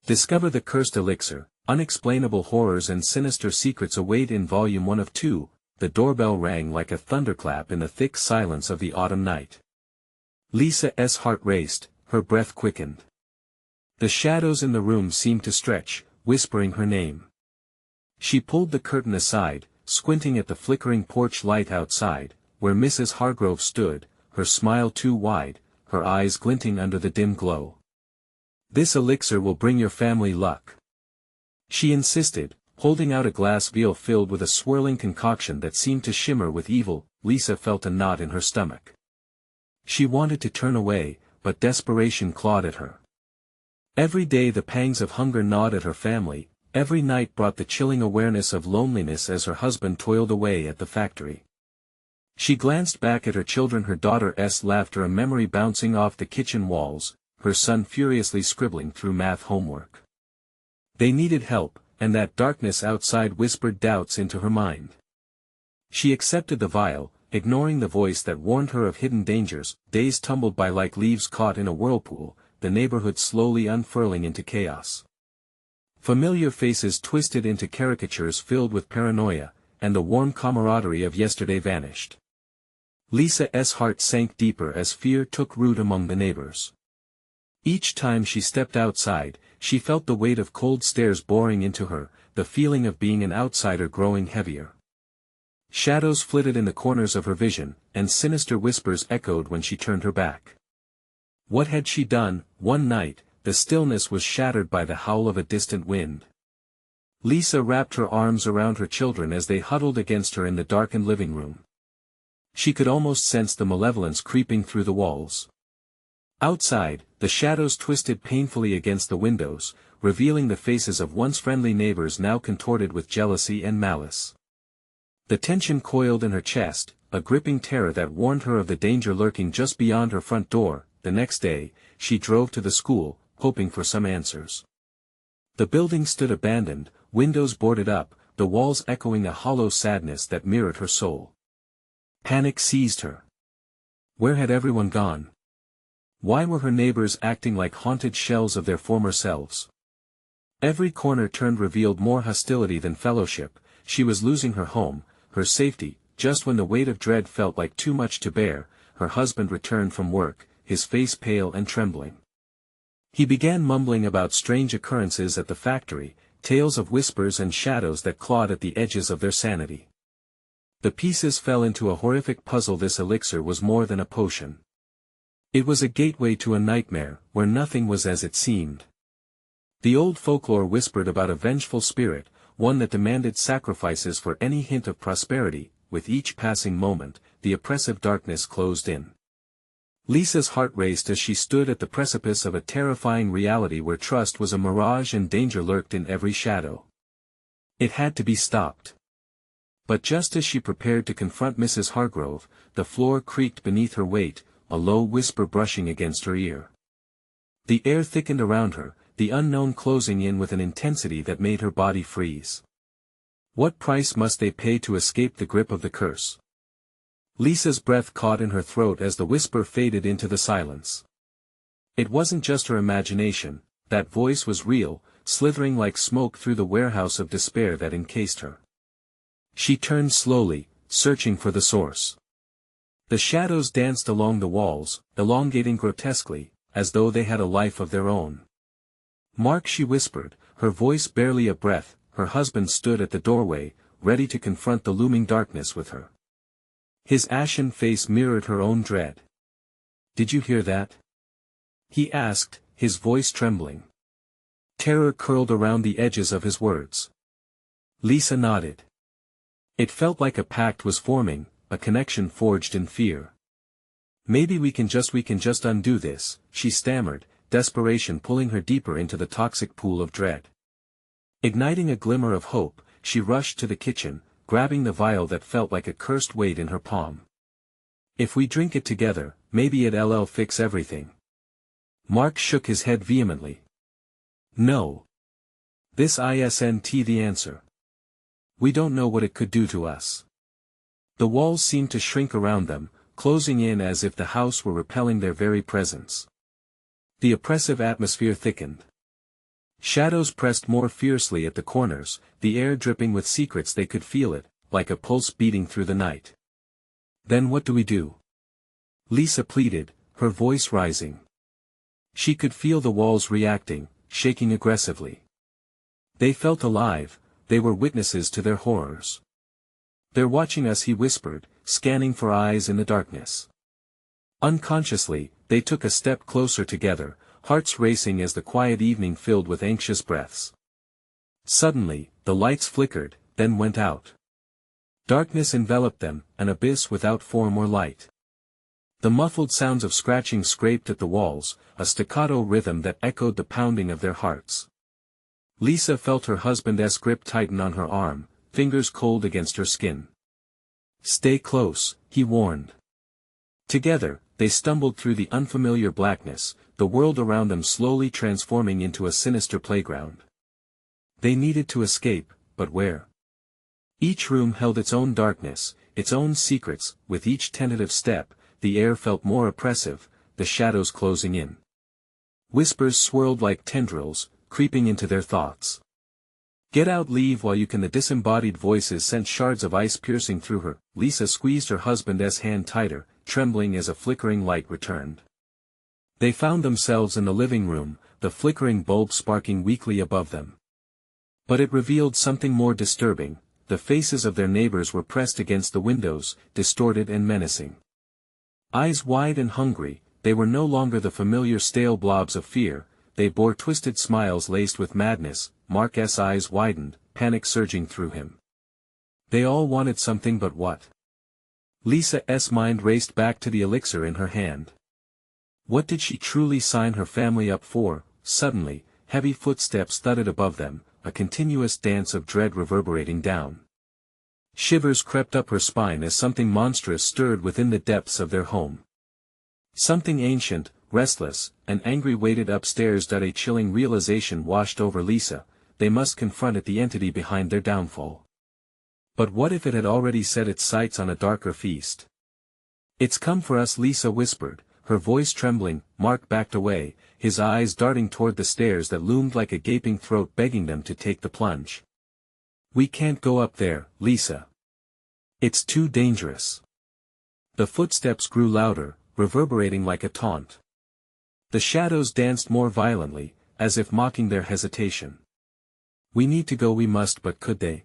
Discover the Cursed Elixir, Unexplainable Horrors and Sinister Secrets await in Volume 1 of 2. The doorbell rang like a thunderclap in the thick silence of the autumn night. Lisa's heart raced, her breath quickened. The shadows in the room seemed to stretch, whispering her name. She pulled the curtain aside, squinting at the flickering porch light outside, where Mrs. Hargrove stood, her smile too wide, her eyes glinting under the dim glow. "This elixir will bring your family luck," she insisted, holding out a glass vial filled with a swirling concoction that seemed to shimmer with evil. Lisa felt a knot in her stomach. She wanted to turn away, but desperation clawed at her. Every day the pangs of hunger gnawed at her family, every night brought the chilling awareness of loneliness as her husband toiled away at the factory. She glanced back at her children, her daughter's laughter a memory bouncing off the kitchen walls, her son furiously scribbling through math homework. They needed help, and that darkness outside whispered doubts into her mind. She accepted the vial, ignoring the voice that warned her of hidden dangers. Days tumbled by like leaves caught in a whirlpool, the neighborhood slowly unfurling into chaos. Familiar faces twisted into caricatures filled with paranoia, and the warm camaraderie of yesterday vanished. Lisa's heart sank deeper as fear took root among the neighbors. Each time she stepped outside, she felt the weight of cold stares boring into her, the feeling of being an outsider growing heavier. Shadows flitted in the corners of her vision, and sinister whispers echoed when she turned her back. What had she done? One night, the stillness was shattered by the howl of a distant wind. Lisa wrapped her arms around her children as they huddled against her in the darkened living room. She could almost sense the malevolence creeping through the walls. Outside, the shadows twisted painfully against the windows, revealing the faces of once friendly neighbors now contorted with jealousy and malice. The tension coiled in her chest, a gripping terror that warned her of the danger lurking just beyond her front door. The next day, she drove to the school, hoping for some answers. The building stood abandoned, windows boarded up, the walls echoing a hollow sadness that mirrored her soul. Panic seized her. Where had everyone gone? Why were her neighbors acting like haunted shells of their former selves? Every corner turned revealed more hostility than fellowship. She was losing her home, her safety. Just when the weight of dread felt like too much to bear, her husband returned from work, his face pale and trembling. He began mumbling about strange occurrences at the factory, tales of whispers and shadows that clawed at the edges of their sanity. The pieces fell into a horrific puzzle. This elixir was more than a potion. It was a gateway to a nightmare, where nothing was as it seemed. The old folklore whispered about a vengeful spirit, one that demanded sacrifices for any hint of prosperity. With each passing moment, the oppressive darkness closed in. Lisa's heart raced as she stood at the precipice of a terrifying reality where trust was a mirage and danger lurked in every shadow. It had to be stopped. But just as she prepared to confront Mrs. Hargrove, the floor creaked beneath her weight, a low whisper brushing against her ear. The air thickened around her, the unknown closing in with an intensity that made her body freeze. What price must they pay to escape the grip of the curse? Lisa's breath caught in her throat as the whisper faded into the silence. It wasn't just her imagination, that voice was real, slithering like smoke through the warehouse of despair that encased her. She turned slowly, searching for the source. The shadows danced along the walls, elongating grotesquely, as though they had a life of their own. "Mark," she whispered, her voice barely a breath. Her husband stood at the doorway, ready to confront the looming darkness with her. His ashen face mirrored her own dread. "Did you hear that?" he asked, his voice trembling. Terror curled around the edges of his words. Lisa nodded. It felt like a pact was forming, a connection forged in fear. "Maybe we can just undo this," she stammered, desperation pulling her deeper into the toxic pool of dread. Igniting a glimmer of hope, she rushed to the kitchen, grabbing the vial that felt like a cursed weight in her palm. "If we drink it together, maybe it'll fix everything." Mark shook his head vehemently. "No. This isn't the answer. We don't know what it could do to us." The walls seemed to shrink around them, closing in as if the house were repelling their very presence. The oppressive atmosphere thickened. Shadows pressed more fiercely at the corners, the air dripping with secrets. They could feel it, like a pulse beating through the night. Then what do we do? Lisa pleaded, her voice rising. She could feel the walls reacting, shaking aggressively. They felt alive, they were witnesses to their horrors. They're watching us, he whispered, scanning for eyes in the darkness. Unconsciously, they took a step closer together, hearts racing as the quiet evening filled with anxious breaths. Suddenly, the lights flickered, then went out. Darkness enveloped them, an abyss without form or light. The muffled sounds of scratching scraped at the walls, a staccato rhythm that echoed the pounding of their hearts. Lisa felt her husband's grip tighten on her arm, fingers cold against her skin. "Stay close," he warned. Together, they stumbled through the unfamiliar blackness, the world around them slowly transforming into a sinister playground. They needed to escape, but where? Each room held its own darkness, its own secrets. With each tentative step, the air felt more oppressive, the shadows closing in. Whispers swirled like tendrils, creeping into their thoughts. "Get out, leave while you can." The disembodied voices sent shards of ice piercing through her. Lisa squeezed her husband's hand tighter, trembling as a flickering light returned. They found themselves in the living room, the flickering bulb sparking weakly above them. But it revealed something more disturbing. The faces of their neighbors were pressed against the windows, distorted and menacing. Eyes wide and hungry, they were no longer the familiar stale blobs of fear, they bore twisted smiles laced with madness. Mark's eyes widened, panic surging through him. They all wanted something, but what? Lisa's mind raced back to the elixir in her hand. What did she truly sign her family up for? Suddenly, heavy footsteps thudded above them, a continuous dance of dread reverberating down. Shivers crept up her spine as something monstrous stirred within the depths of their home. Something ancient, restless, and angry waited upstairs. A chilling realization washed over Lisa. They must confront it, the entity behind their downfall. But what if it had already set its sights on a darker feast? "It's come for us," Lisa whispered, her voice trembling. Mark backed away, his eyes darting toward the stairs that loomed like a gaping throat begging them to take the plunge. "We can't go up there, Lisa. It's too dangerous." The footsteps grew louder, reverberating like a taunt. The shadows danced more violently, as if mocking their hesitation. "We need to go, we must." But could they?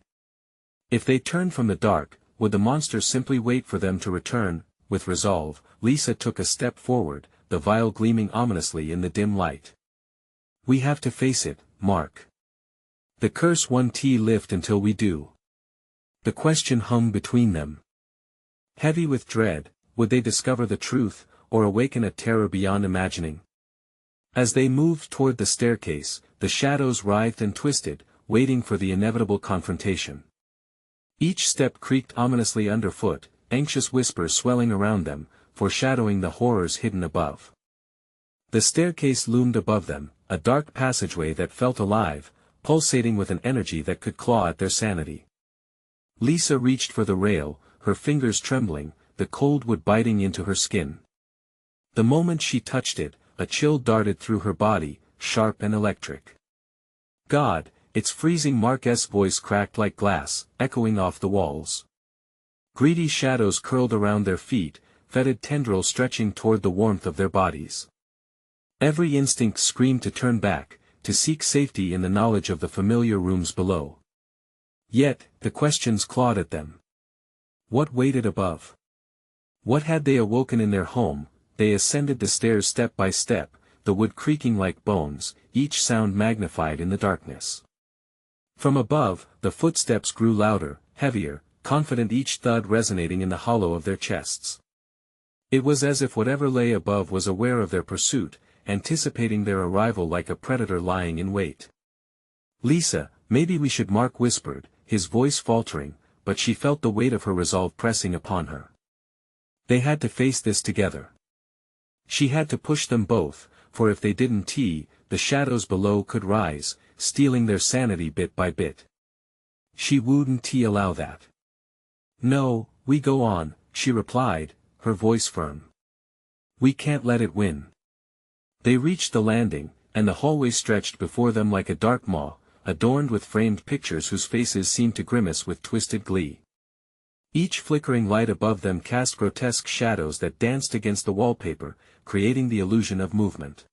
If they turned from the dark, would the monster simply wait for them to return? With resolve, Lisa took a step forward, the vial gleaming ominously in the dim light. "We have to face it, Mark. The curse won't lift until we do." The question hung between them. Heavy with dread, would they discover the truth, or awaken a terror beyond imagining? As they moved toward the staircase, the shadows writhed and twisted, waiting for the inevitable confrontation. Each step creaked ominously underfoot, anxious whispers swelling around them, foreshadowing the horrors hidden above. The staircase loomed above them, a dark passageway that felt alive, pulsating with an energy that could claw at their sanity. Lisa reached for the rail, her fingers trembling, the cold wood biting into her skin. The moment she touched it, a chill darted through her body, sharp and electric. "God, it's freezing!" Mark's voice cracked like glass, echoing off the walls. Greedy shadows curled around their feet, fetid tendrils stretching toward the warmth of their bodies. Every instinct screamed to turn back, to seek safety in the knowledge of the familiar rooms below. Yet, the questions clawed at them. What waited above? What had they awoken in their home? They ascended the stairs step by step, the wood creaking like bones, each sound magnified in the darkness. From above, the footsteps grew louder, heavier, confident, each thud resonating in the hollow of their chests. It was as if whatever lay above was aware of their pursuit, anticipating their arrival like a predator lying in wait. "Lisa, maybe we should," Mark whispered, his voice faltering, but she felt the weight of her resolve pressing upon her. They had to face this together. She had to push them both, for if they didn't, the shadows below could rise, stealing their sanity bit by bit. She wouldn't allow that. "No, we go on," she replied, her voice firm. "We can't let it win." They reached the landing, and the hallway stretched before them like a dark maw, adorned with framed pictures whose faces seemed to grimace with twisted glee. Each flickering light above them cast grotesque shadows that danced against the wallpaper, creating the illusion of movement.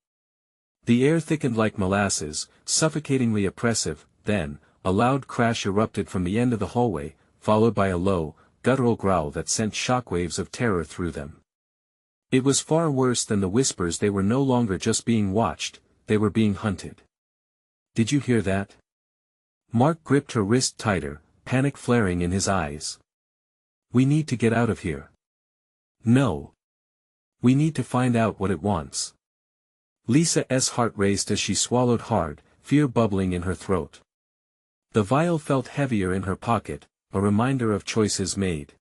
The air thickened like molasses, suffocatingly oppressive. Then, a loud crash erupted from the end of the hallway, followed by a low, guttural growl that sent shockwaves of terror through them. It was far worse than the whispers. They were no longer just being watched, they were being hunted. "Did you hear that?" Mark gripped her wrist tighter, panic flaring in his eyes. "We need to get out of here." "No. We need to find out what it wants." Lisa's heart raced as she swallowed hard, fear bubbling in her throat. The vial felt heavier in her pocket, a reminder of choices made.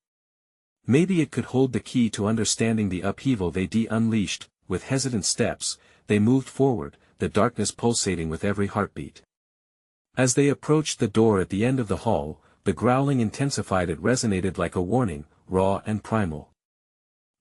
Maybe it could hold the key to understanding the upheaval they unleashed. With hesitant steps, they moved forward, the darkness pulsating with every heartbeat. As they approached the door at the end of the hall, the growling intensified. It resonated like a warning, raw and primal.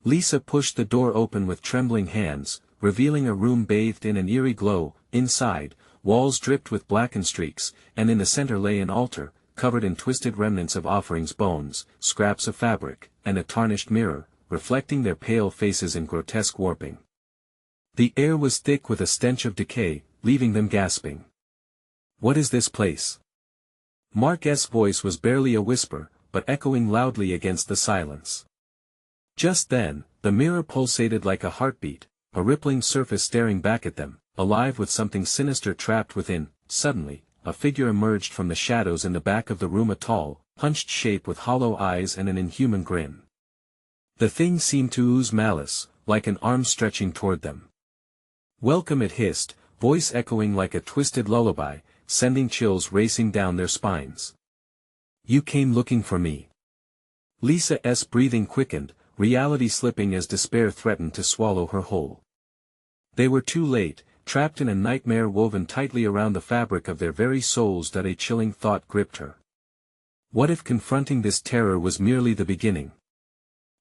Lisa pushed the door open with trembling hands, revealing a room bathed in an eerie glow. Inside, walls dripped with blackened streaks, and in the center lay an altar, covered in twisted remnants of offerings, bones, scraps of fabric, and a tarnished mirror, reflecting their pale faces in grotesque warping. The air was thick with a stench of decay, leaving them gasping. "What is this place?" Mark's voice was barely a whisper, but echoing loudly against the silence. Just then, the mirror pulsated like a heartbeat, a rippling surface staring back at them, alive with something sinister trapped within. Suddenly, a figure emerged from the shadows in the back of the room, a tall, hunched shape with hollow eyes and an inhuman grin. The thing seemed to ooze malice, like an arm stretching toward them. "Welcome," it hissed, voice echoing like a twisted lullaby, sending chills racing down their spines. "You came looking for me." Lisa's breathing quickened, reality slipping as despair threatened to swallow her whole. They were too late, trapped in a nightmare woven tightly around the fabric of their very souls. That a chilling thought gripped her. What if confronting this terror was merely the beginning?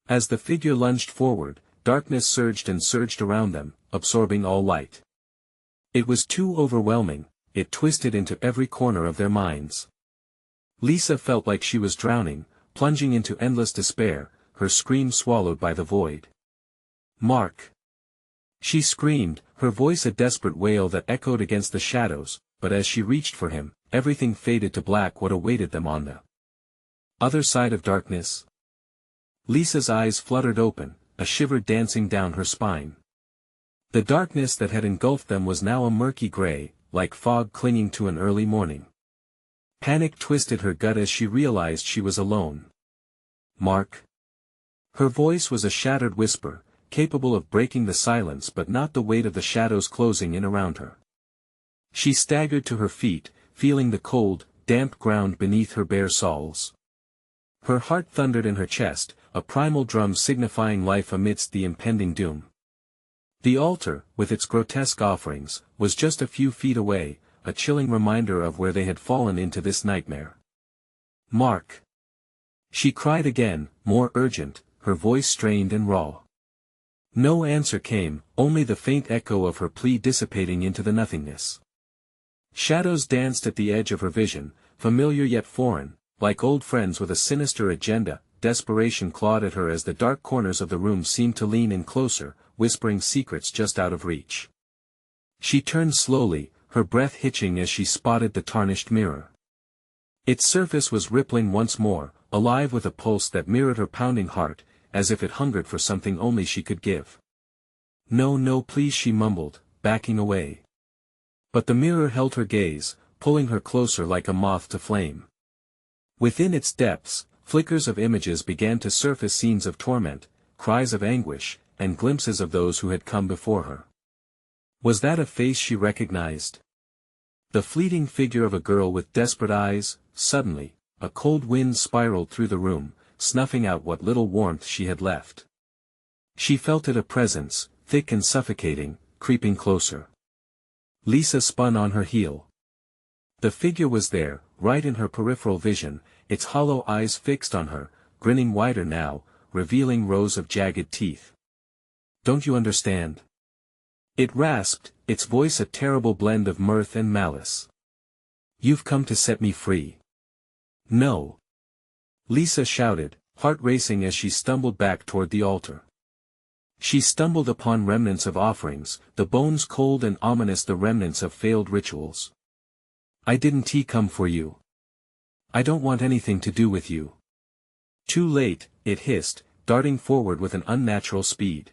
As the figure lunged forward, darkness surged and surged around them, absorbing all light. It was too overwhelming, it twisted into every corner of their minds. Lisa felt like she was drowning, plunging into endless despair, her scream swallowed by the void. "Mark!" She screamed, her voice a desperate wail that echoed against the shadows, but as she reached for him, everything faded to black. What awaited them on the other side of darkness? Lisa's eyes fluttered open, a shiver dancing down her spine. The darkness that had engulfed them was now a murky gray, like fog clinging to an early morning. Panic twisted her gut as she realized she was alone. "Mark?" Her voice was a shattered whisper, capable of breaking the silence but not the weight of the shadows closing in around her. She staggered to her feet, feeling the cold, damp ground beneath her bare soles. Her heart thundered in her chest, a primal drum signifying life amidst the impending doom. The altar, with its grotesque offerings, was just a few feet away, a chilling reminder of where they had fallen into this nightmare. "Mark!" She cried again, more urgent, her voice strained and raw. No answer came, only the faint echo of her plea dissipating into the nothingness. Shadows danced at the edge of her vision, familiar yet foreign, like old friends with a sinister agenda. Desperation clawed at her as the dark corners of the room seemed to lean in closer, whispering secrets just out of reach. She turned slowly, her breath hitching as she spotted the tarnished mirror. Its surface was rippling once more, alive with a pulse that mirrored her pounding heart, as if it hungered for something only she could give. "No, no, please," she mumbled, backing away. But the mirror held her gaze, pulling her closer like a moth to flame. Within its depths, flickers of images began to surface, scenes of torment, cries of anguish, and glimpses of those who had come before her. Was that a face she recognized? The fleeting figure of a girl with desperate eyes? Suddenly, a cold wind spiraled through the room, snuffing out what little warmth she had left. She felt it, a presence, thick and suffocating, creeping closer. Lisa spun on her heel. The figure was there, right in her peripheral vision, its hollow eyes fixed on her, grinning wider now, revealing rows of jagged teeth. "Don't you understand?" It rasped, its voice a terrible blend of mirth and malice. "You've come to set me free." "No." Lisa shouted, heart racing as she stumbled back toward the altar. She stumbled upon remnants of offerings, the bones cold and ominous, the remnants of failed rituals. "I didn't come for you. I don't want anything to do with you." "Too late," it hissed, darting forward with an unnatural speed.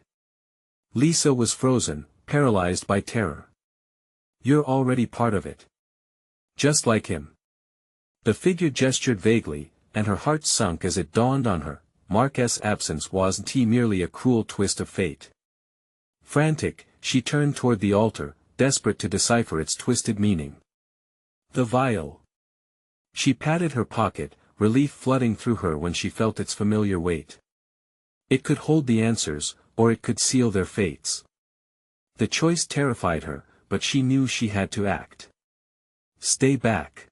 Lisa was frozen, paralyzed by terror. "You're already part of it. Just like him." The figure gestured vaguely, and her heart sunk as it dawned on her, Mark's absence wasn't merely a cruel twist of fate. Frantic, she turned toward the altar, desperate to decipher its twisted meaning. The vial. She patted her pocket, relief flooding through her when she felt its familiar weight. It could hold the answers, or it could seal their fates. The choice terrified her, but she knew she had to act. "Stay back!"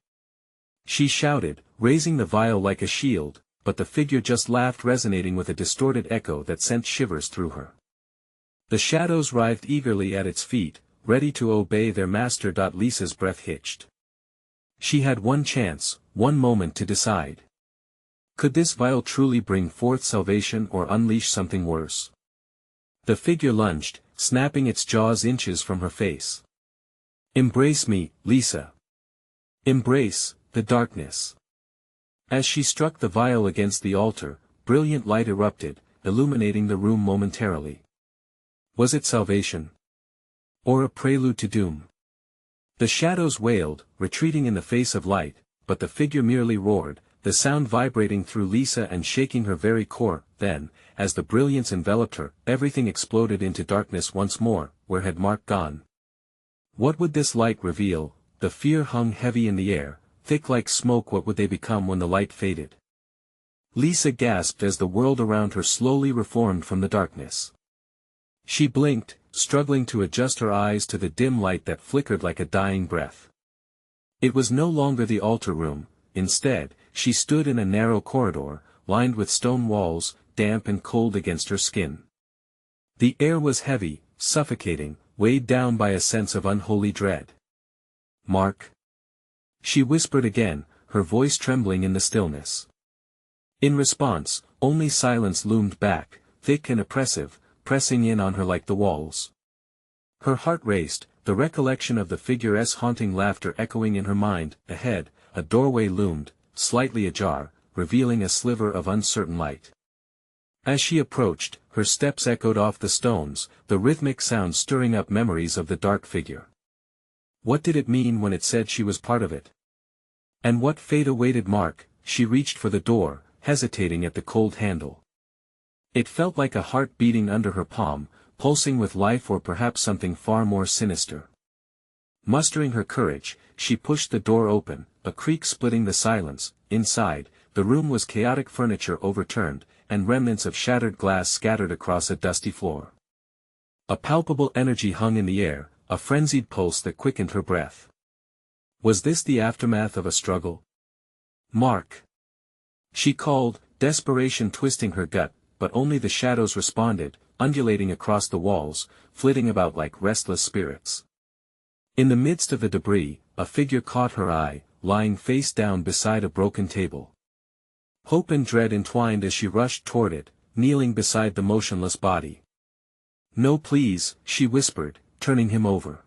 she shouted, raising the vial like a shield, but the figure just laughed, resonating with a distorted echo that sent shivers through her. The shadows writhed eagerly at its feet, ready to obey their master. Lisa's breath hitched. She had one chance, one moment to decide. Could this vial truly bring forth salvation or unleash something worse? The figure lunged, snapping its jaws inches from her face. "Embrace me, Lisa. Embrace the darkness." As she struck the vial against the altar, brilliant light erupted, illuminating the room momentarily. Was it salvation? Or a prelude to doom? The shadows wailed, retreating in the face of light, but the figure merely roared, the sound vibrating through Lisa and shaking her very core. Then, as the brilliance enveloped her, everything exploded into darkness once more. Where had Mark gone? What would this light reveal? The fear hung heavy in the air, thick like smoke. What would they become when the light faded? Lisa gasped as the world around her slowly reformed from the darkness. She blinked, struggling to adjust her eyes to the dim light that flickered like a dying breath. It was no longer the altar room. Instead, she stood in a narrow corridor, lined with stone walls, damp and cold against her skin. The air was heavy, suffocating, weighed down by a sense of unholy dread. "Mark?" she whispered again, her voice trembling in the stillness. In response, only silence loomed back, thick and oppressive, pressing in on her like the walls. Her heart raced, the recollection of the figure's haunting laughter echoing in her mind. Ahead, a doorway loomed, slightly ajar, revealing a sliver of uncertain light. As she approached, her steps echoed off the stones, the rhythmic sound stirring up memories of the dark figure. What did it mean when it said she was part of it? And what fate awaited Mark? She reached for the door, hesitating at the cold handle. It felt like a heart beating under her palm, pulsing with life or perhaps something far more sinister. Mustering her courage, she pushed the door open, a creak splitting the silence. Inside, the room was chaotic, furniture overturned, and remnants of shattered glass scattered across a dusty floor. A palpable energy hung in the air, a frenzied pulse that quickened her breath. Was this the aftermath of a struggle? "Mark!" she called, desperation twisting her gut, but only the shadows responded, undulating across the walls, flitting about like restless spirits. In the midst of the debris, a figure caught her eye, lying face down beside a broken table. Hope and dread entwined as she rushed toward it, kneeling beside the motionless body. "No, please," she whispered, turning him over.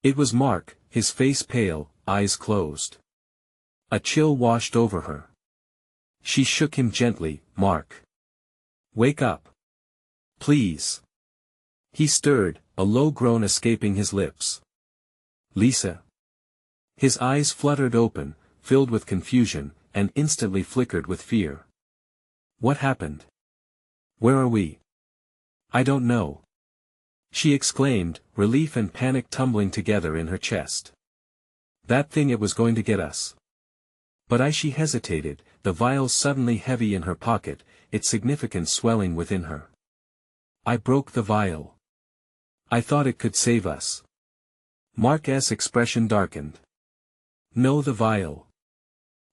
It was Mark, his face pale, eyes closed. A chill washed over her. She shook him gently. "Mark. Wake up. Please." He stirred, a low groan escaping his lips. "Lisa." His eyes fluttered open, filled with confusion, and instantly flickered with fear. "What happened? Where are we?" "I don't know," she exclaimed, relief and panic tumbling together in her chest. "That thing, it was going to get us." But she hesitated, the vial suddenly heavy in her pocket, its significance swelling within her. "I broke the vial. I thought it could save us." Mark's expression darkened. "No, the vial.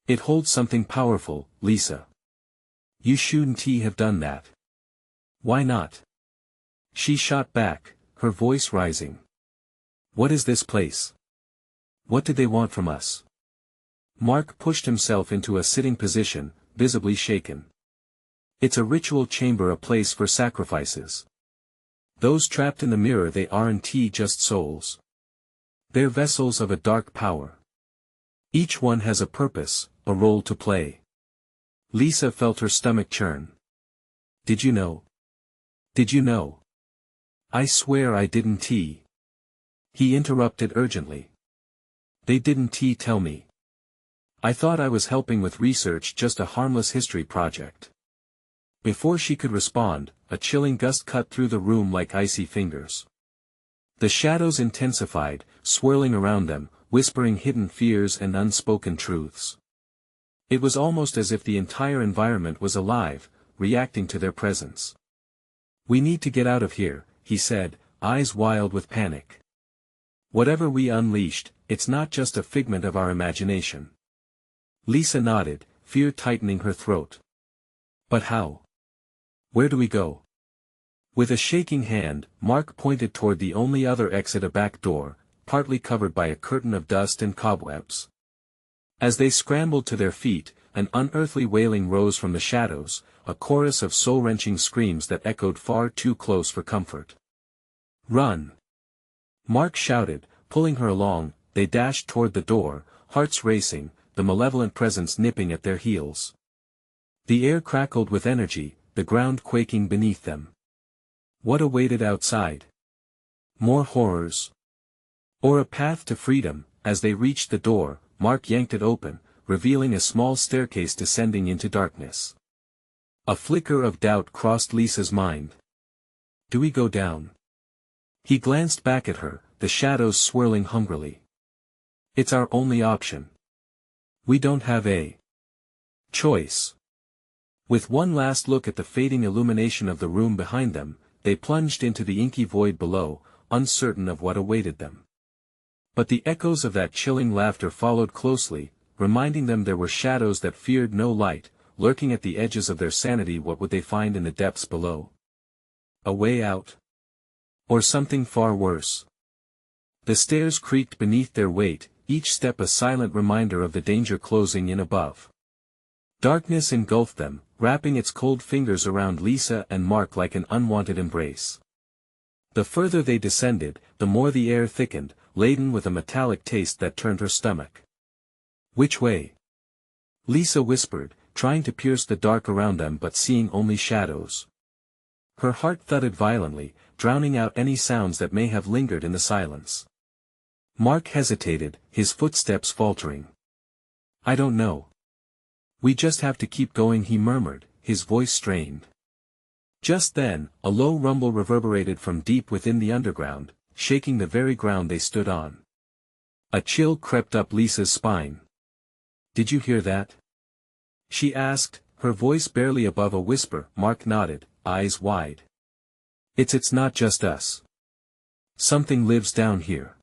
It holds something powerful, Lisa. You shouldn't have done that." "Why not?" she shot back, her voice rising. What is this place? What did they want from us? Mark pushed himself into a sitting position, visibly shaken. It's a ritual chamber, a place for sacrifices. Those trapped in the mirror, they aren't just souls. They're vessels of a dark power. Each one has a purpose, a role to play. Lisa felt her stomach churn. Did you know? Did you know? I swear I didn't. He interrupted urgently. They didn't tell me. I thought I was helping with research, just a harmless history project. Before she could respond, a chilling gust cut through the room like icy fingers. The shadows intensified, swirling around them, whispering hidden fears and unspoken truths. It was almost as if the entire environment was alive, reacting to their presence. We need to get out of here, he said, eyes wild with panic. Whatever we unleashed, it's not just a figment of our imagination. Lisa nodded, fear tightening her throat. But how? Where do we go? With a shaking hand, Mark pointed toward the only other exit, a back door, partly covered by a curtain of dust and cobwebs. As they scrambled to their feet, an unearthly wailing rose from the shadows, a chorus of soul-wrenching screams that echoed far too close for comfort. Run! Mark shouted, pulling her along. They dashed toward the door, hearts racing, the malevolent presence nipping at their heels. The air crackled with energy, the ground quaking beneath them. What awaited outside? More horrors? Or a path to freedom? As they reached the door, Mark yanked it open, revealing a small staircase descending into darkness. A flicker of doubt crossed Lisa's mind. Do we go down? He glanced back at her, the shadows swirling hungrily. It's our only option. We don't have a choice. With one last look at the fading illumination of the room behind them, they plunged into the inky void below, uncertain of what awaited them. But the echoes of that chilling laughter followed closely, reminding them there were shadows that feared no light, lurking at the edges of their sanity. What would they find in the depths below? A way out? Or something far worse? The stairs creaked beneath their weight, each step a silent reminder of the danger closing in above. Darkness engulfed them, wrapping its cold fingers around Lisa and Mark like an unwanted embrace. The further they descended, the more the air thickened, laden with a metallic taste that turned her stomach. Which way? Lisa whispered, trying to pierce the dark around them but seeing only shadows. Her heart thudded violently, drowning out any sounds that may have lingered in the silence. Mark hesitated, his footsteps faltering. I don't know. We just have to keep going, he murmured, his voice strained. Just then, a low rumble reverberated from deep within the underground, shaking the very ground they stood on. A chill crept up Lisa's spine. Did you hear that? She asked, her voice barely above a whisper. Mark nodded, eyes wide. It's not just us. Something lives down here.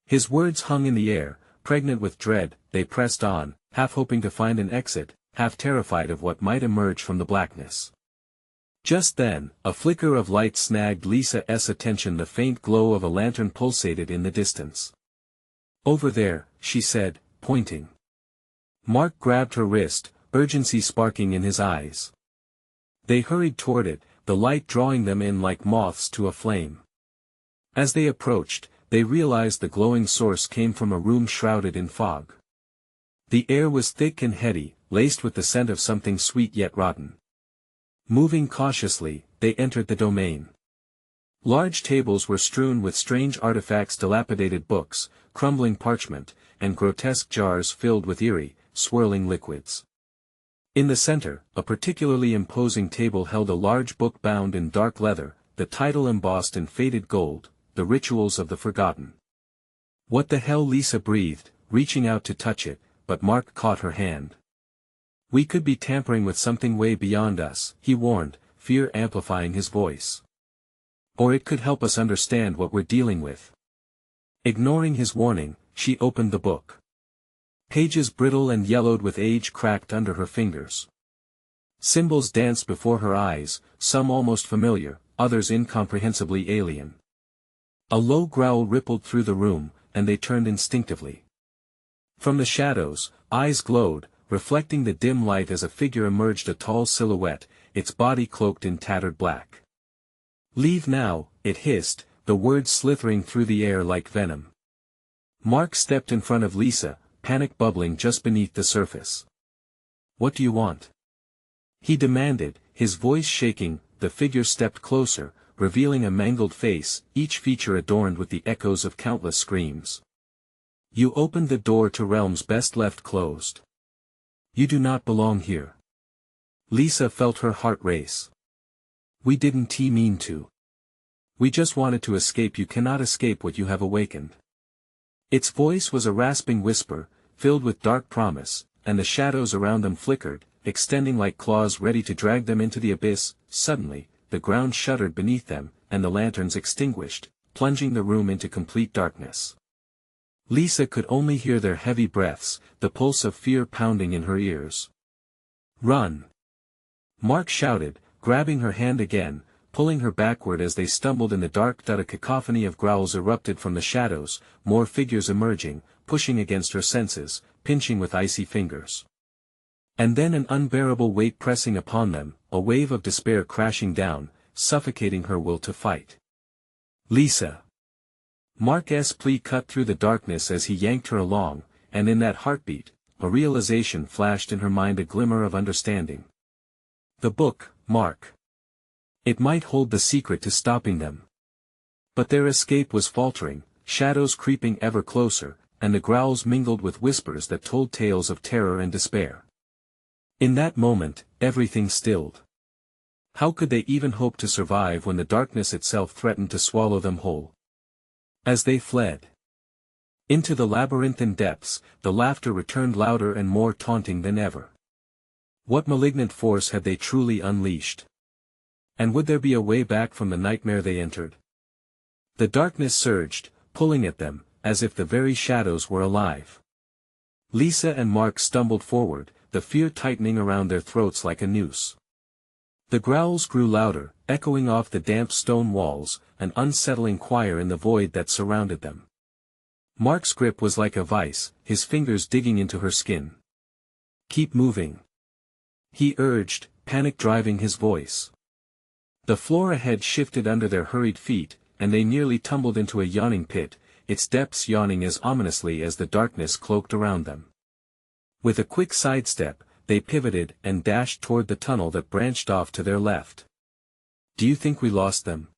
His words hung in the air, pregnant with dread. They pressed on, half hoping to find an exit, half terrified of what might emerge from the blackness. Just then, a flicker of light snagged Lisa's attention. The faint glow of a lantern pulsated in the distance. Over there, she said, pointing. Mark grabbed her wrist, urgency sparking in his eyes. They hurried toward it, the light drawing them in like moths to a flame. As they approached, they realized the glowing source came from a room shrouded in fog. The air was thick and heady, laced with the scent of something sweet yet rotten. Moving cautiously, they entered the domain. Large tables were strewn with strange artifacts, dilapidated books, crumbling parchment, and grotesque jars filled with eerie, swirling liquids. In the center, a particularly imposing table held a large book bound in dark leather, the title embossed in faded gold, The Rituals of the Forgotten. What the hell? Lisa breathed, reaching out to touch it, but Mark caught her hand. We could be tampering with something way beyond us, he warned, fear amplifying his voice. Or it could help us understand what we're dealing with. Ignoring his warning, she opened the book. Pages brittle and yellowed with age cracked under her fingers. Symbols danced before her eyes, some almost familiar, others incomprehensibly alien. A low growl rippled through the room, and they turned instinctively. From the shadows, eyes glowed, reflecting the dim light as a figure emerged, a tall silhouette, its body cloaked in tattered black. "Leave now," it hissed, the words slithering through the air like venom. Mark stepped in front of Lisa, panic bubbling just beneath the surface. "What do you want?" he demanded, his voice shaking. The figure stepped closer, revealing a mangled face, each feature adorned with the echoes of countless screams. "You opened the door to realms best left closed. You do not belong here." Lisa felt her heart race. "We didn't mean to. We just wanted to escape. You cannot escape what you have awakened." Its voice was a rasping whisper, filled with dark promise, and the shadows around them flickered, extending like claws ready to drag them into the abyss. Suddenly, the ground shuddered beneath them, and the lanterns extinguished, plunging the room into complete darkness. Lisa could only hear their heavy breaths, the pulse of fear pounding in her ears. "Run!" Mark shouted, grabbing her hand again, pulling her backward as they stumbled in the dark. A cacophony of growls erupted from the shadows, more figures emerging, pushing against her senses, pinching with icy fingers. And then an unbearable weight pressing upon them, a wave of despair crashing down, suffocating her will to fight. "Lisa!" Mark's plea cut through the darkness as he yanked her along, and in that heartbeat, a realization flashed in her mind, a glimmer of understanding. The book, Mark. It might hold the secret to stopping them. But their escape was faltering, shadows creeping ever closer, and the growls mingled with whispers that told tales of terror and despair. In that moment, everything stilled. How could they even hope to survive when the darkness itself threatened to swallow them whole? As they fled into the labyrinthine depths, the laughter returned louder and more taunting than ever. What malignant force had they truly unleashed? And would there be a way back from the nightmare they entered? The darkness surged, pulling at them, as if the very shadows were alive. Lisa and Mark stumbled forward, the fear tightening around their throats like a noose. The growls grew louder, echoing off the damp stone walls, an unsettling choir in the void that surrounded them. Mark's grip was like a vice, his fingers digging into her skin. "Keep moving," he urged, panic driving his voice. The floor ahead shifted under their hurried feet, and they nearly tumbled into a yawning pit, its depths yawning as ominously as the darkness cloaked around them. With a quick sidestep, they pivoted and dashed toward the tunnel that branched off to their left. "Do you think we lost them?"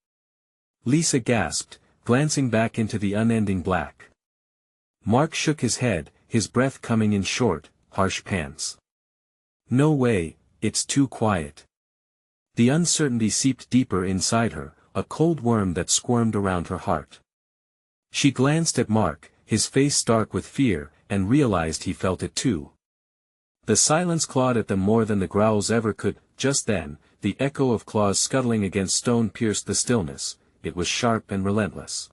Lisa gasped, glancing back into the unending black. Mark shook his head, his breath coming in short, harsh pants. "No way, it's too quiet." The uncertainty seeped deeper inside her, a cold worm that squirmed around her heart. She glanced at Mark, his face stark with fear, and realized he felt it too. The silence clawed at them more than the growls ever could. Just then, the echo of claws scuttling against stone pierced the stillness. It was sharp and relentless.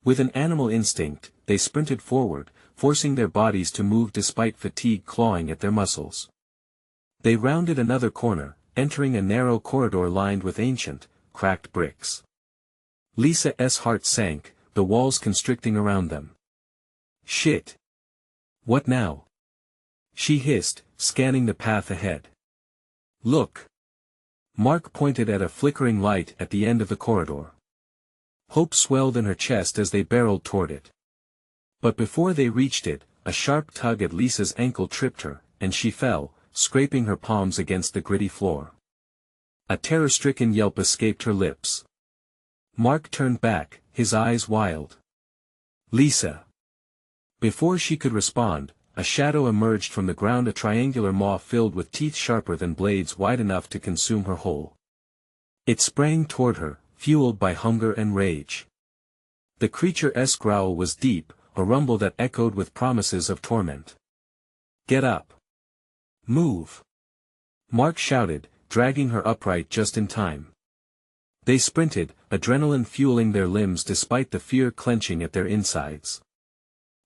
With an animal instinct, they sprinted forward, forcing their bodies to move despite fatigue clawing at their muscles. They rounded another corner, entering a narrow corridor lined with ancient, cracked bricks. Lisa's heart sank, the walls constricting around them. "Shit! What now?" she hissed, scanning the path ahead. "Look!" Mark pointed at a flickering light at the end of the corridor. Hope swelled in her chest as they barreled toward it. But before they reached it, a sharp tug at Lisa's ankle tripped her, and she fell, scraping her palms against the gritty floor. A terror-stricken yelp escaped her lips. Mark turned back, his eyes wild. "Lisa!" Before she could respond, a shadow emerged from the ground, a triangular maw filled with teeth sharper than blades wide enough to consume her whole. It sprang toward her, fueled by hunger and rage. The creature's growl was deep, a rumble that echoed with promises of torment. "Get up! Move!" Mark shouted, dragging her upright just in time. They sprinted, adrenaline fueling their limbs despite the fear clenching at their insides.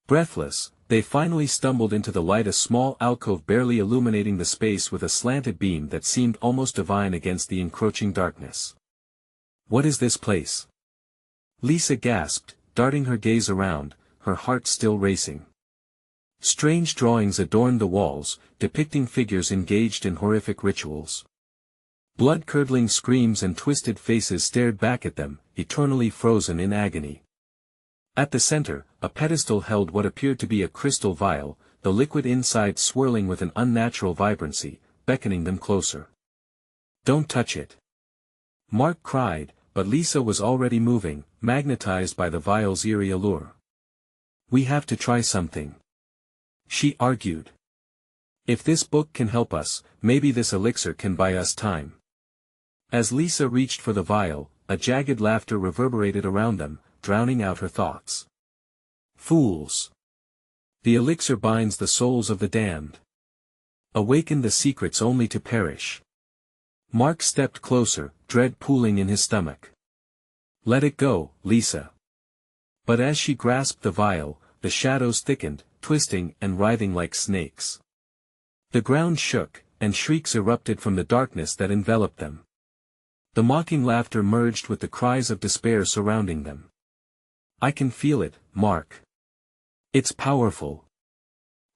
Breathless, they finally stumbled into the light, a small alcove barely illuminating the space with a slanted beam that seemed almost divine against the encroaching darkness. "What is this place?" Lisa gasped, darting her gaze around, her heart still racing. Strange drawings adorned the walls, depicting figures engaged in horrific rituals. Blood-curdling screams and twisted faces stared back at them, eternally frozen in agony. At the center, a pedestal held what appeared to be a crystal vial, the liquid inside swirling with an unnatural vibrancy, beckoning them closer. "Don't touch it!" Mark cried, but Lisa was already moving, magnetized by the vial's eerie allure. "We have to try something," she argued. "If this book can help us, maybe this elixir can buy us time." As Lisa reached for the vial, a jagged laughter reverberated around them, drowning out her thoughts. "Fools! The elixir binds the souls of the damned. Awaken the secrets only to perish." Mark stepped closer, dread pooling in his stomach. "Let it go, Lisa." But as she grasped the vial, the shadows thickened, twisting and writhing like snakes. The ground shook, and shrieks erupted from the darkness that enveloped them. The mocking laughter merged with the cries of despair surrounding them. "I can feel it, Mark. It's powerful,"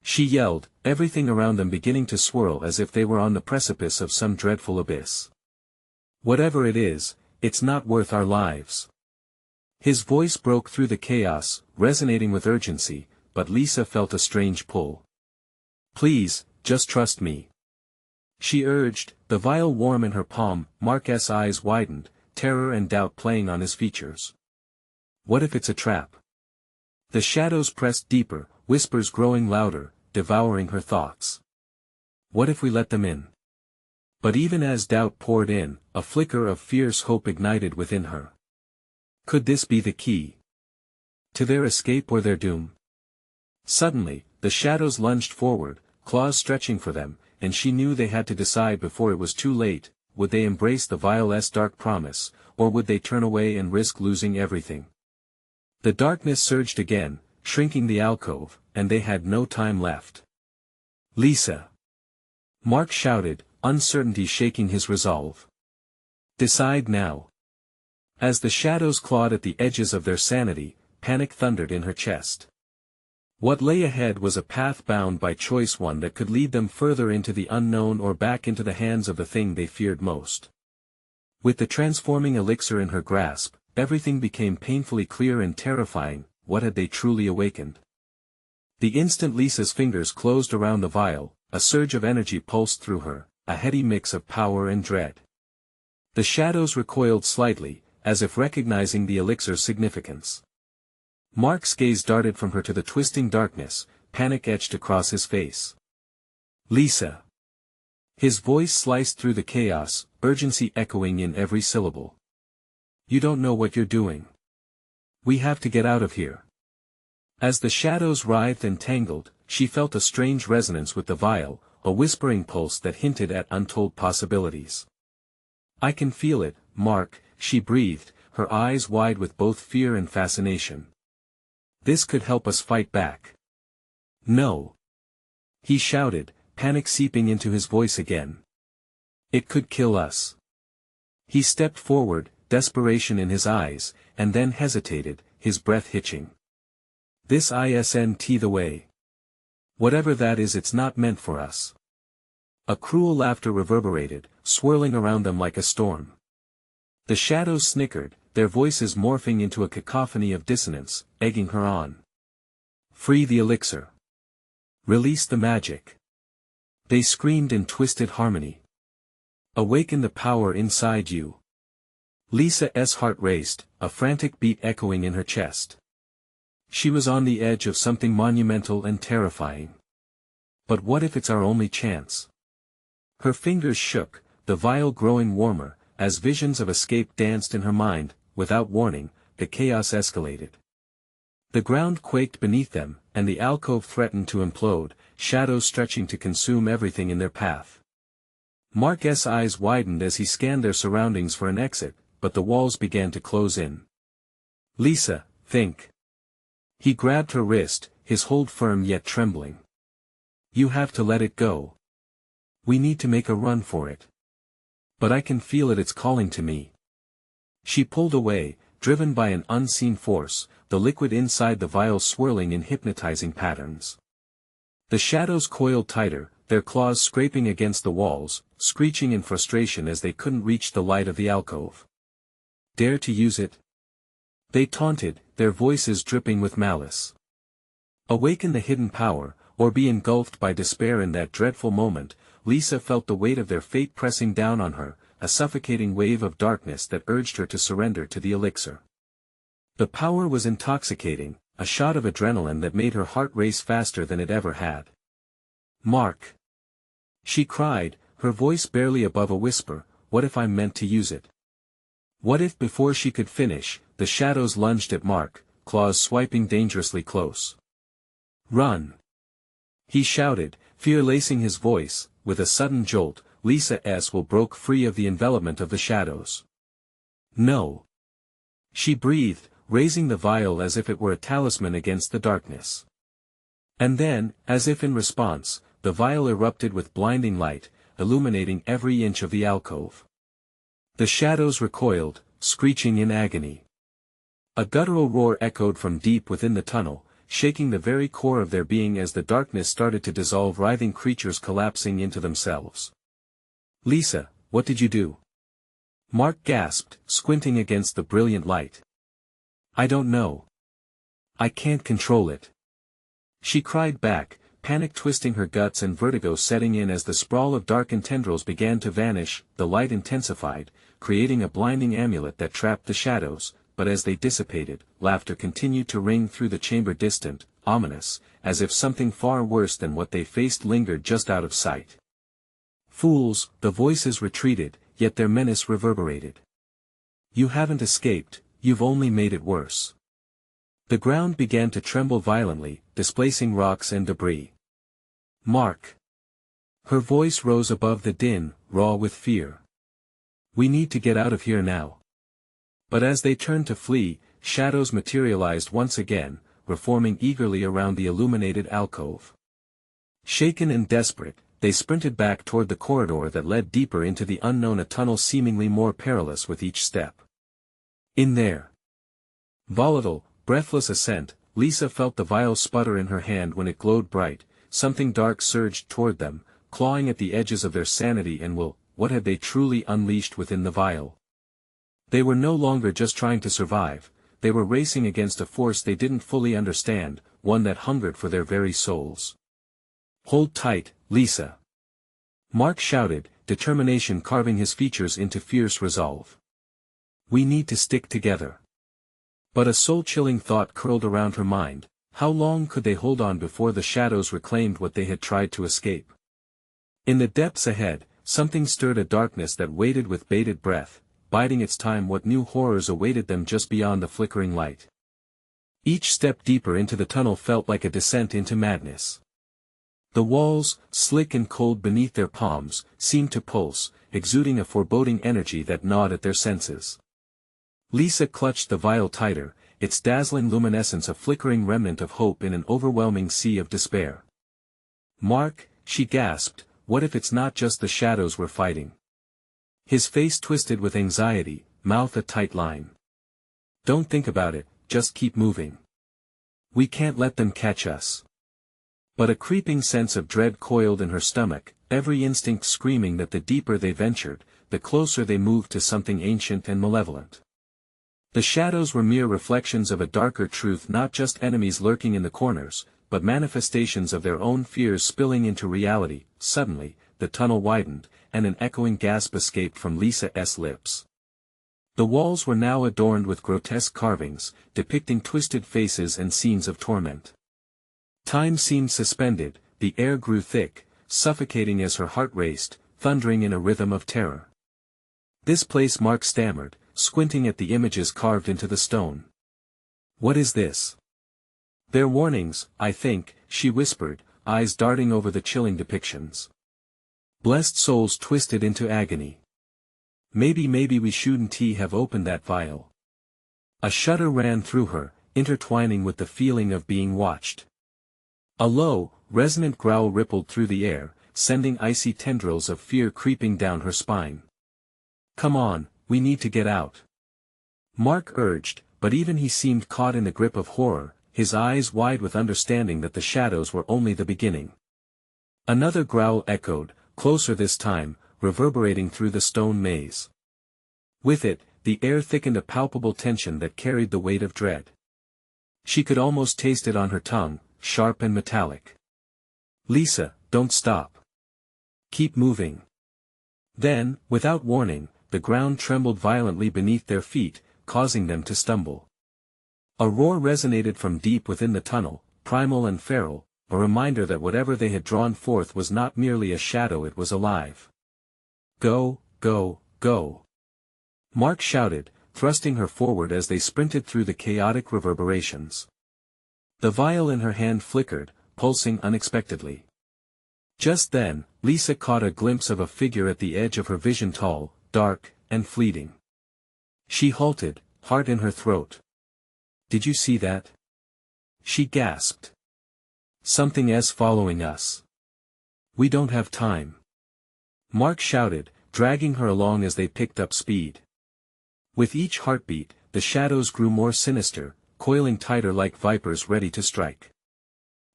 she yelled, everything around them beginning to swirl as if they were on the precipice of some dreadful abyss. "Whatever it is, it's not worth our lives." His voice broke through the chaos, resonating with urgency, but Lisa felt a strange pull. "Please, just trust me," she urged, the vial warm in her palm. Mark's eyes widened, terror and doubt playing on his features. What if it's a trap? The shadows pressed deeper, whispers growing louder, devouring her thoughts. What if we let them in? But even as doubt poured in, a flicker of fierce hope ignited within her. Could this be the key to their escape or their doom? Suddenly, the shadows lunged forward, claws stretching for them, and she knew they had to decide before it was too late. Would they embrace the vial's dark promise, or would they turn away and risk losing everything? The darkness surged again, shrinking the alcove, and they had no time left. "Lisa!" Mark shouted, uncertainty shaking his resolve. "Decide now." As the shadows clawed at the edges of their sanity, panic thundered in her chest. What lay ahead was a path bound by choice, one that could lead them further into the unknown or back into the hands of the thing they feared most. With the transforming elixir in her grasp, everything became painfully clear and terrifying. What had they truly awakened? The instant Lisa's fingers closed around the vial, a surge of energy pulsed through her, a heady mix of power and dread. The shadows recoiled slightly, as if recognizing the elixir's significance. Mark's gaze darted from her to the twisting darkness, panic etched across his face. "Lisa!" His voice sliced through the chaos, urgency echoing in every syllable. "You don't know what you're doing. We have to get out of here." As the shadows writhed and tangled, she felt a strange resonance with the vial, a whispering pulse that hinted at untold possibilities. "I can feel it, Mark," she breathed, her eyes wide with both fear and fascination. "This could help us fight back." "No!" he shouted, panic seeping into his voice again. "It could kill us." He stepped forward, desperation in his eyes, and then hesitated, his breath hitching. "This isn't the way. Whatever that is, it's not meant for us." A cruel laughter reverberated, swirling around them like a storm. The shadows snickered, their voices morphing into a cacophony of dissonance, egging her on. "Free the elixir. Release the magic," they screamed in twisted harmony. "Awaken the power inside you." Lisa's heart raced, a frantic beat echoing in her chest. She was on the edge of something monumental and terrifying. But what if it's our only chance? Her fingers shook, the vial growing warmer, as visions of escape danced in her mind. Without warning, the chaos escalated. The ground quaked beneath them, and the alcove threatened to implode, shadows stretching to consume everything in their path. Mark's eyes widened as he scanned their surroundings for an exit, but the walls began to close in. "Lisa, think." He grabbed her wrist, his hold firm yet trembling. "You have to let it go. We need to make a run for it. But I can feel it's calling to me." She pulled away, driven by an unseen force, the liquid inside the vial swirling in hypnotizing patterns. The shadows coiled tighter, their claws scraping against the walls, screeching in frustration as they couldn't reach the light of the alcove. "Dare to use it?" they taunted, their voices dripping with malice. Awaken the hidden power, or be engulfed by despair. In that dreadful moment, Lisa felt the weight of their fate pressing down on her, a suffocating wave of darkness that urged her to surrender to the elixir. The power was intoxicating, a shot of adrenaline that made her heart race faster than it ever had. "Mark!" she cried, her voice barely above a whisper, "what if I'm meant to use it? What if?" Before she could finish, the shadows lunged at Mark, claws swiping dangerously close. "Run!" he shouted, fear lacing his voice. With a sudden jolt, Lisa's will broke free of the envelopment of the shadows. "No!" she breathed, raising the vial as if it were a talisman against the darkness. And then, as if in response, the vial erupted with blinding light, illuminating every inch of the alcove. The shadows recoiled, screeching in agony. A guttural roar echoed from deep within the tunnel, shaking the very core of their being as the darkness started to dissolve, writhing creatures collapsing into themselves. "Lisa, what did you do?" Mark gasped, squinting against the brilliant light. "I don't know. I can't control it," she cried back, panic twisting her guts and vertigo setting in as the sprawl of darkened tendrils began to vanish. The light intensified, creating a blinding amulet that trapped the shadows, but as they dissipated, laughter continued to ring through the chamber, distant, ominous, as if something far worse than what they faced lingered just out of sight. "Fools," the voices retreated, yet their menace reverberated. "You haven't escaped, you've only made it worse." The ground began to tremble violently, displacing rocks and debris. "Mark!" her voice rose above the din, raw with fear. "We need to get out of here now." But as they turned to flee, shadows materialized once again, reforming eagerly around the illuminated alcove. Shaken and desperate, they sprinted back toward the corridor that led deeper into the unknown, a tunnel seemingly more perilous with each step. In their volatile, breathless ascent, Lisa felt the vial sputter in her hand when it glowed bright. Something dark surged toward them, clawing at the edges of their sanity and will. What had they truly unleashed within the vial? They were no longer just trying to survive, they were racing against a force they didn't fully understand, one that hungered for their very souls. "Hold tight, Lisa!" Mark shouted, determination carving his features into fierce resolve. "We need to stick together." But a soul-chilling thought curled around her mind: how long could they hold on before the shadows reclaimed what they had tried to escape? In the depths ahead, something stirred, a darkness that waited with bated breath, biding its time. What new horrors awaited them just beyond the flickering light? Each step deeper into the tunnel felt like a descent into madness. The walls, slick and cold beneath their palms, seemed to pulse, exuding a foreboding energy that gnawed at their senses. Lisa clutched the vial tighter, its dazzling luminescence a flickering remnant of hope in an overwhelming sea of despair. "Mark," she gasped, "what if it's not just the shadows we're fighting?" His face twisted with anxiety, mouth a tight line. "Don't think about it, just keep moving. We can't let them catch us." But a creeping sense of dread coiled in her stomach, every instinct screaming that the deeper they ventured, the closer they moved to something ancient and malevolent. The shadows were mere reflections of a darker truth, not just enemies lurking in the corners, but manifestations of their own fears spilling into reality. Suddenly, the tunnel widened, and an echoing gasp escaped from Lisa's lips. The walls were now adorned with grotesque carvings, depicting twisted faces and scenes of torment. Time seemed suspended, the air grew thick, suffocating as her heart raced, thundering in a rhythm of terror. "This place," Mark stammered, squinting at the images carved into the stone. "What is this?" "They're warnings, I think," she whispered, eyes darting over the chilling depictions. Blessed souls twisted into agony. Maybe we shouldn't have opened that vial." A shudder ran through her, intertwining with the feeling of being watched. A low, resonant growl rippled through the air, sending icy tendrils of fear creeping down her spine. "Come on, we need to get out." Mark urged, but even he seemed caught in the grip of horror, his eyes wide with understanding that the shadows were only the beginning. Another growl echoed, closer this time, reverberating through the stone maze. With it, the air thickened a palpable tension that carried the weight of dread. She could almost taste it on her tongue, sharp and metallic. "Lisa, don't stop. Keep moving." Then, without warning, the ground trembled violently beneath their feet, causing them to stumble. A roar resonated from deep within the tunnel, primal and feral, a reminder that whatever they had drawn forth was not merely a shadow, it was alive. "Go, go, go!" Mark shouted, thrusting her forward as they sprinted through the chaotic reverberations. The vial in her hand flickered, pulsing unexpectedly. Just then, Lisa caught a glimpse of a figure at the edge of her vision, tall, dark, and fleeting. She halted, heart in her throat. "Did you see that?" she gasped. "Something following us. We don't have time." Mark shouted, dragging her along as they picked up speed. With each heartbeat, the shadows grew more sinister, coiling tighter like vipers ready to strike.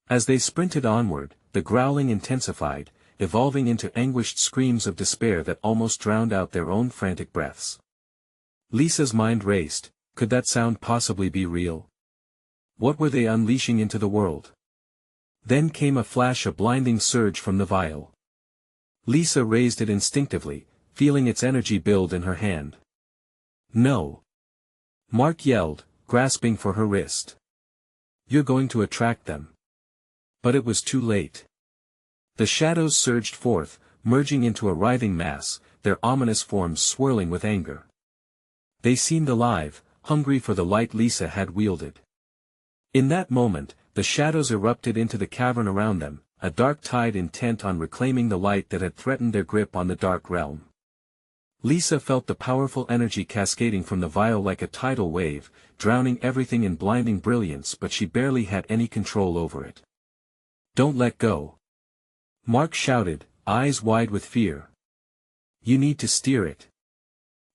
As they sprinted onward, the growling intensified, evolving into anguished screams of despair that almost drowned out their own frantic breaths. Lisa's mind raced. Could that sound possibly be real? What were they unleashing into the world? Then came a flash, a blinding surge from the vial. Lisa raised it instinctively, feeling its energy build in her hand. "No!" Mark yelled, grasping for her wrist. "You're going to attract them." But it was too late. The shadows surged forth, merging into a writhing mass, their ominous forms swirling with anger. They seemed alive, hungry for the light Lisa had wielded. In that moment, the shadows erupted into the cavern around them, a dark tide intent on reclaiming the light that had threatened their grip on the dark realm. Lisa felt the powerful energy cascading from the vial like a tidal wave, drowning everything in blinding brilliance, but she barely had any control over it. "Don't let go!" Mark shouted, eyes wide with fear. "You need to steer it.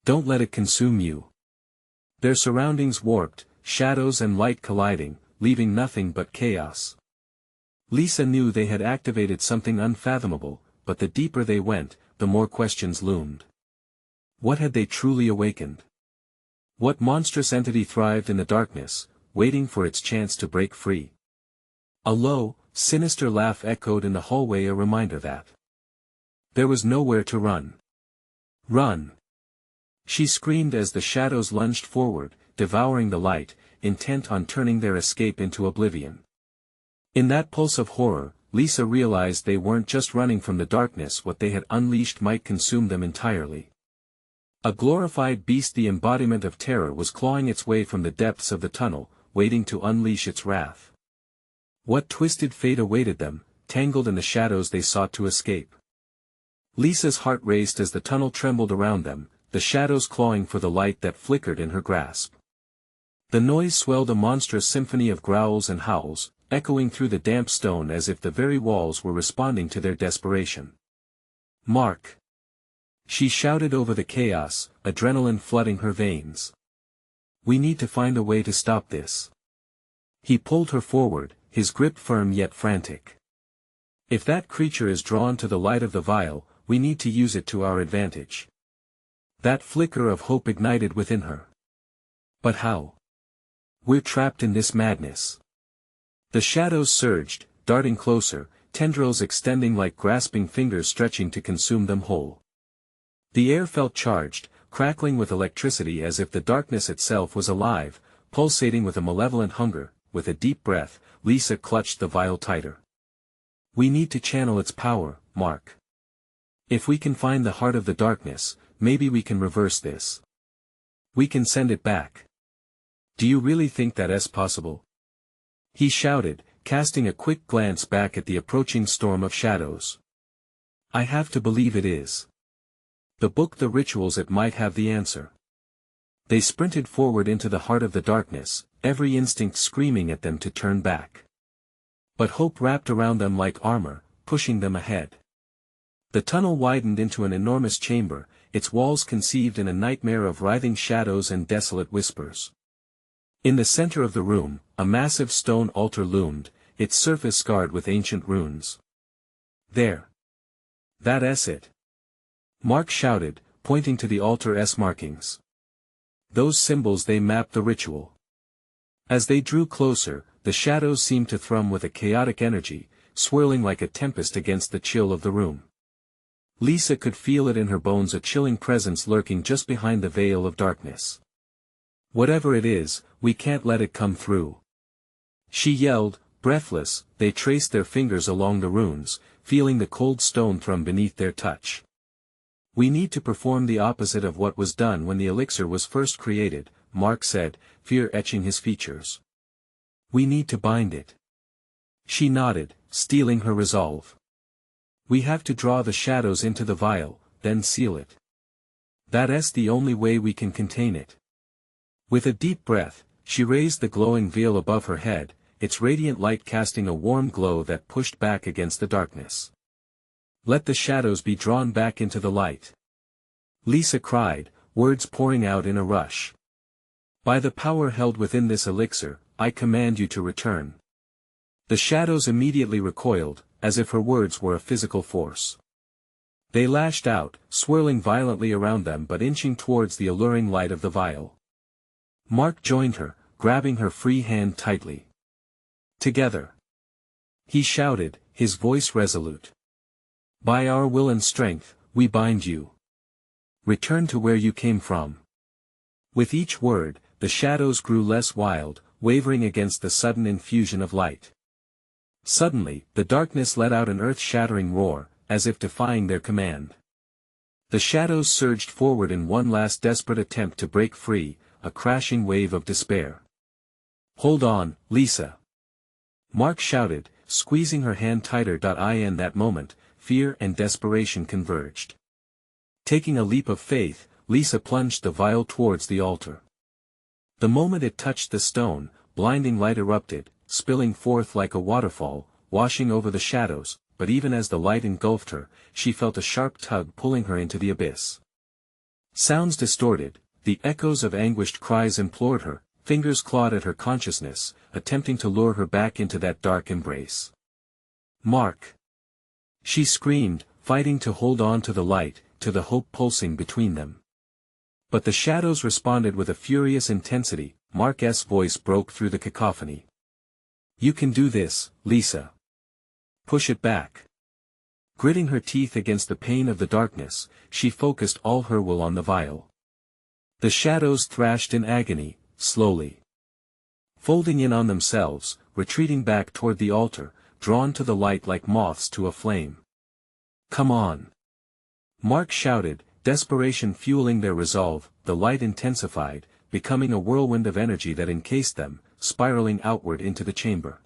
Don't let it consume you." Their surroundings warped, shadows and light colliding, leaving nothing but chaos. Lisa knew they had activated something unfathomable, but the deeper they went, the more questions loomed. What had they truly awakened? What monstrous entity thrived in the darkness, waiting for its chance to break free? A low, sinister laugh echoed in the hallway, a reminder that there was nowhere to run. "Run!" she screamed as the shadows lunged forward, devouring the light, intent on turning their escape into oblivion. In that pulse of horror, Lisa realized they weren't just running from the darkness, what they had unleashed might consume them entirely. A glorified beast, the embodiment of terror, was clawing its way from the depths of the tunnel, waiting to unleash its wrath. What twisted fate awaited them, tangled in the shadows they sought to escape? Lisa's heart raced as the tunnel trembled around them, the shadows clawing for the light that flickered in her grasp. The noise swelled, a monstrous symphony of growls and howls, echoing through the damp stone as if the very walls were responding to their desperation. "Mark!" she shouted over the chaos, adrenaline flooding her veins. "We need to find a way to stop this." He pulled her forward, his grip firm yet frantic. "If that creature is drawn to the light of the vial, we need to use it to our advantage." That flicker of hope ignited within her. "But how? We're trapped in this madness." The shadows surged, darting closer, tendrils extending like grasping fingers stretching to consume them whole. The air felt charged, crackling with electricity as if the darkness itself was alive, pulsating with a malevolent hunger. With a deep breath, Lisa clutched the vial tighter. "We need to channel its power, Mark. If we can find the heart of the darkness, maybe we can reverse this. We can send it back." "Do you really think that's possible?" he shouted, casting a quick glance back at the approaching storm of shadows. "I have to believe it is. The book, the rituals, it might have the answer." They sprinted forward into the heart of the darkness, every instinct screaming at them to turn back. But hope wrapped around them like armor, pushing them ahead. The tunnel widened into an enormous chamber, its walls conceived in a nightmare of writhing shadows and desolate whispers. In the center of the room, a massive stone altar loomed, its surface scarred with ancient runes. There. That's it. Mark shouted, pointing to the altar's markings. Those symbols, they map the ritual. As they drew closer, the shadows seemed to thrum with a chaotic energy, swirling like a tempest against the chill of the room. Lisa could feel it in her bones, a chilling presence lurking just behind the veil of darkness. Whatever it is, we can't let it come through. She yelled, breathless. They traced their fingers along the runes, feeling the cold stone thrum beneath their touch. We need to perform the opposite of what was done when the elixir was first created, Mark said, fear etching his features. We need to bind it. She nodded, steeling her resolve. We have to draw the shadows into the vial, then seal it. That's the only way we can contain it. With a deep breath, she raised the glowing veil above her head, its radiant light casting a warm glow that pushed back against the darkness. Let the shadows be drawn back into the light. Lisa cried, words pouring out in a rush. By the power held within this elixir, I command you to return. The shadows immediately recoiled, as if her words were a physical force. They lashed out, swirling violently around them but inching towards the alluring light of the vial. Mark joined her, grabbing her free hand tightly. Together. He shouted, his voice resolute. By our will and strength, we bind you. Return to where you came from. With each word, the shadows grew less wild, wavering against the sudden infusion of light. Suddenly, the darkness let out an earth-shattering roar, as if defying their command. The shadows surged forward in one last desperate attempt to break free, a crashing wave of despair. Hold on, Lisa. Mark shouted, squeezing her hand tighter. In that moment, fear and desperation converged. Taking a leap of faith, Lisa plunged the vial towards the altar. The moment it touched the stone, blinding light erupted, spilling forth like a waterfall, washing over the shadows, but even as the light engulfed her, she felt a sharp tug pulling her into the abyss. Sounds distorted, the echoes of anguished cries implored her, fingers clawed at her consciousness, attempting to lure her back into that dark embrace. Mark! She screamed, fighting to hold on to the light, to the hope pulsing between them. But the shadows responded with a furious intensity. Mark's voice broke through the cacophony. You can do this, Lisa. Push it back. Gritting her teeth against the pain of the darkness, she focused all her will on the vial. The shadows thrashed in agony, slowly. Folding in on themselves, retreating back toward the altar, drawn to the light like moths to a flame. Come on. Mark shouted, desperation fueling their resolve. The light intensified, becoming a whirlwind of energy that encased them, spiraling outward into the chamber.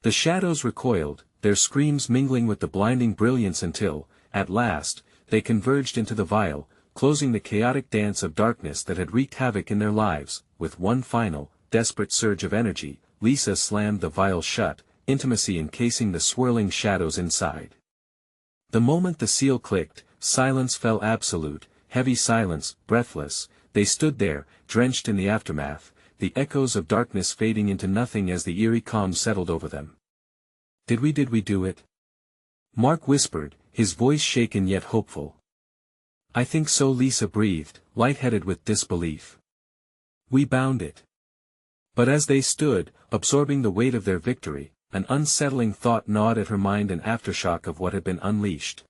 The shadows recoiled, their screams mingling with the blinding brilliance until, at last, they converged into the vial, closing the chaotic dance of darkness that had wreaked havoc in their lives. With one final, desperate surge of energy, Lisa slammed the vial shut, intimacy encasing the swirling shadows inside. The moment the seal clicked, silence fell, absolute, heavy silence. Breathless, they stood there, drenched in the aftermath, the echoes of darkness fading into nothing as the eerie calm settled over them. Did we do it? Mark whispered, his voice shaken yet hopeful. I think so, Lisa breathed, lightheaded with disbelief. We bound it. But as they stood, absorbing the weight of their victory, an unsettling thought gnawed at her mind, an aftershock of what had been unleashed.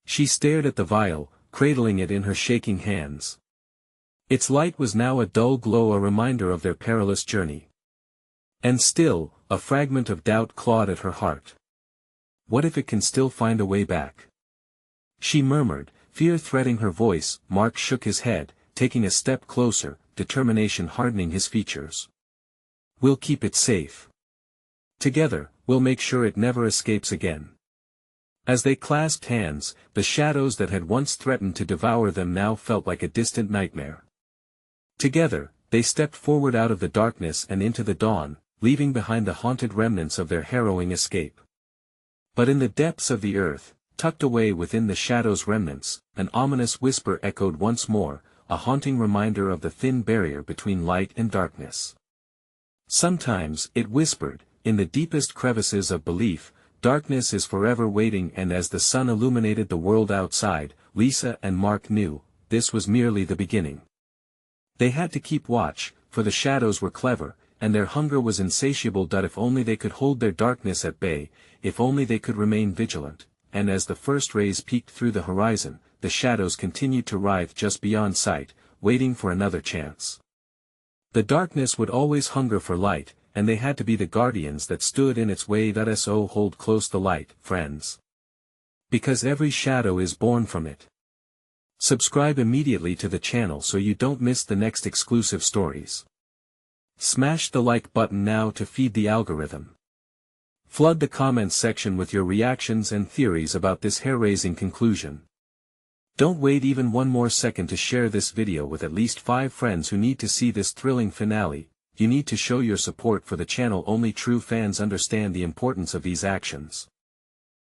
She stared at the vial, cradling it in her shaking hands. Its light was now a dull glow, a reminder of their perilous journey. And still, a fragment of doubt clawed at her heart. What if it can still find a way back? She murmured, fear threading her voice. Mark shook his head, taking a step closer, determination hardening his features. We'll keep it safe. Together, we'll make sure it never escapes again. As they clasped hands, the shadows that had once threatened to devour them now felt like a distant nightmare. Together, they stepped forward out of the darkness and into the dawn, leaving behind the haunted remnants of their harrowing escape. But in the depths of the earth, tucked away within the shadow's remnants, an ominous whisper echoed once more, a haunting reminder of the thin barrier between light and darkness. Sometimes, it whispered, in the deepest crevices of belief, darkness is forever waiting, and as the sun illuminated the world outside, Lisa and Mark knew, this was merely the beginning. They had to keep watch, for the shadows were clever, and their hunger was insatiable. If only they could hold their darkness at bay, if only they could remain vigilant, and as the first rays peeked through the horizon, the shadows continued to writhe just beyond sight, waiting for another chance. The darkness would always hunger for light, and they had to be the guardians that stood in its way. So hold close the light, friends. Because every shadow is born from it. Subscribe immediately to the channel so you don't miss the next exclusive stories. Smash the like button now to feed the algorithm. Flood the comments section with your reactions and theories about this hair-raising conclusion. Don't wait even one more second to share this video with at least 5 friends who need to see this thrilling finale. You need to show your support for the channel. Only true fans understand the importance of these actions.